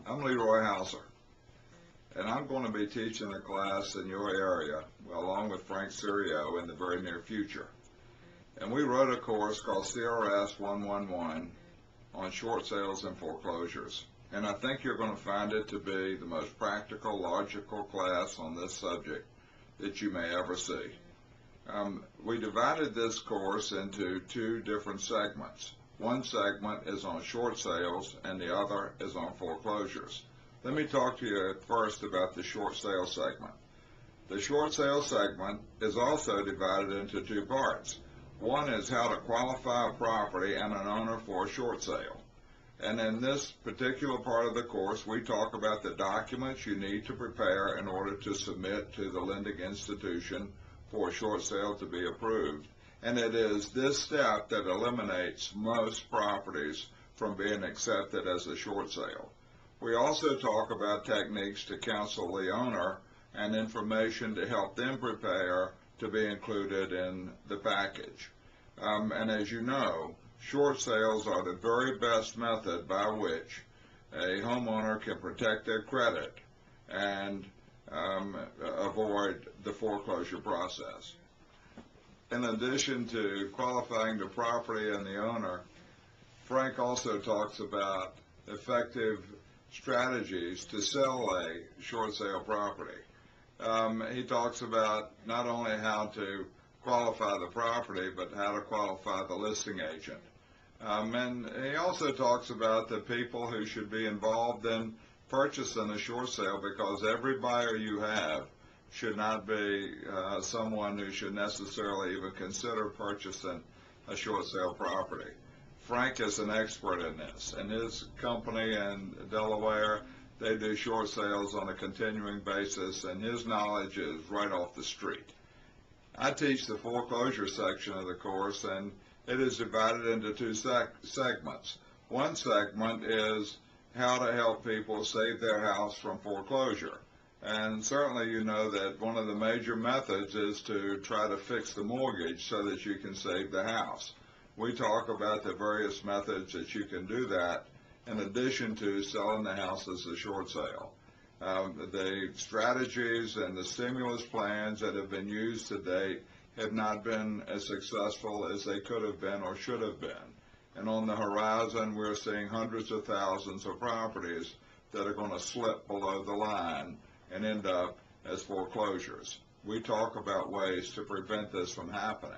I'm Leroy Hauser, and I'm going to be teaching a class in your area, along with Frank Serio, in the very near future. And we wrote a course called CRS 111 on short sales and foreclosures. And I think you're going to find it to be the most practical, logical class on this subject that you may ever see. We divided this course into two different segments. One segment is on short sales and the other is on foreclosures. Let me talk to you first about the short sales segment. The short sales segment is also divided into two parts. One is how to qualify a property and an owner for a short sale. And in this particular part of the course, we talk about the documents you need to prepare in order to submit to the lending institution for a short sale to be approved. And it is this step that eliminates most properties from being accepted as a short sale. We also talk about techniques to counsel the owner and information to help them prepare to be included in the package. And as you know, short sales are the very best method by which a homeowner can protect their credit and avoid the foreclosure process. In addition to qualifying the property and the owner, Frank also talks about effective strategies to sell a short sale property. He talks about not only how to qualify the property, but how to qualify the listing agent. And he also talks about the people who should be involved in purchasing a short sale, because every buyer you have should not be someone who should necessarily even consider purchasing a short sale property. Frank is an expert in this, and his company in Delaware, they do short sales on a continuing basis, and his knowledge is right off the street. I teach the foreclosure section of the course, and it is divided into two segments. One segment is how to help people save their house from foreclosure. And certainly you know that one of the major methods is to try to fix the mortgage so that you can save the house. We talk about the various methods that you can do that in addition to selling the house as a short sale. The strategies and the stimulus plans that have been used to date have not been as successful as they could have been or should have been. And on the horizon, we're seeing hundreds of thousands of properties that are going to slip below the line and end up as foreclosures. We talk about ways to prevent this from happening.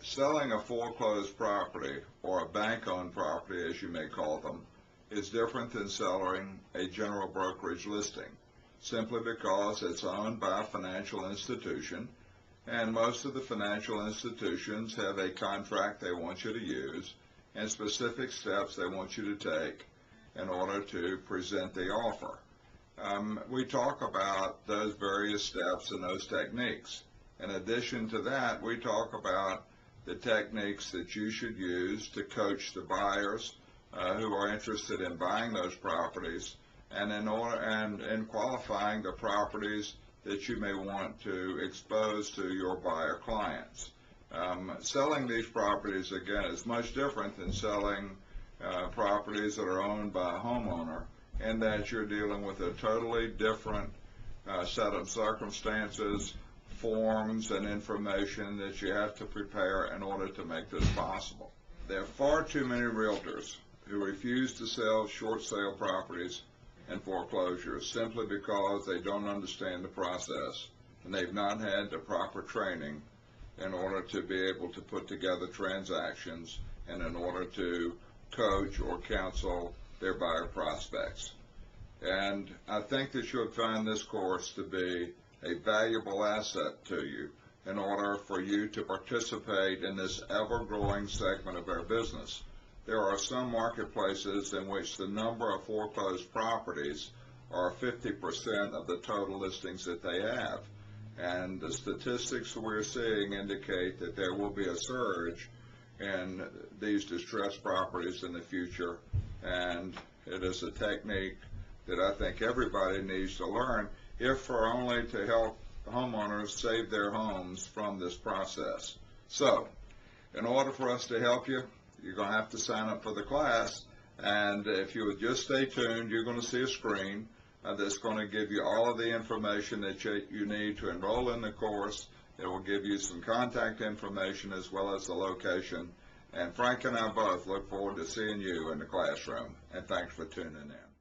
Selling a foreclosed property, or a bank-owned property as you may call them, is different than selling a general brokerage listing, simply because it's owned by a financial institution, and most of the financial institutions have a contract they want you to use and specific steps they want you to take in order to present the offer. We talk about those various steps and those techniques. In addition to that, we talk about the techniques that you should use to coach the buyers who are interested in buying those properties, and in qualifying the properties that you may want to expose to your buyer clients. Selling these properties, again, is much different than selling properties that are owned by a homeowner, in that you're dealing with a totally different set of circumstances, forms, and information that you have to prepare in order to make this possible. There are far too many realtors who refuse to sell short sale properties and foreclosures simply because they don't understand the process and they've not had the proper training in order to be able to put together transactions and in order to coach or counsel their buyer prospects. And I think that you'll find this course to be a valuable asset to you in order for you to participate in this ever-growing segment of our business. There are some marketplaces in which the number of foreclosed properties are 50% of the total listings that they have. And the statistics we're seeing indicate that there will be a surge in these distressed properties in the future. And it is a technique that I think everybody needs to learn, if for only to help homeowners save their homes from this process. So, in order for us to help you, you're going to have to sign up for the class, And if you would just stay tuned, you're going to see a screen that's going to give you all of the information that you need to enroll in the course. It will give you some contact information as well as the location. And Frank and I both look forward to seeing you in the classroom. And thanks for tuning in.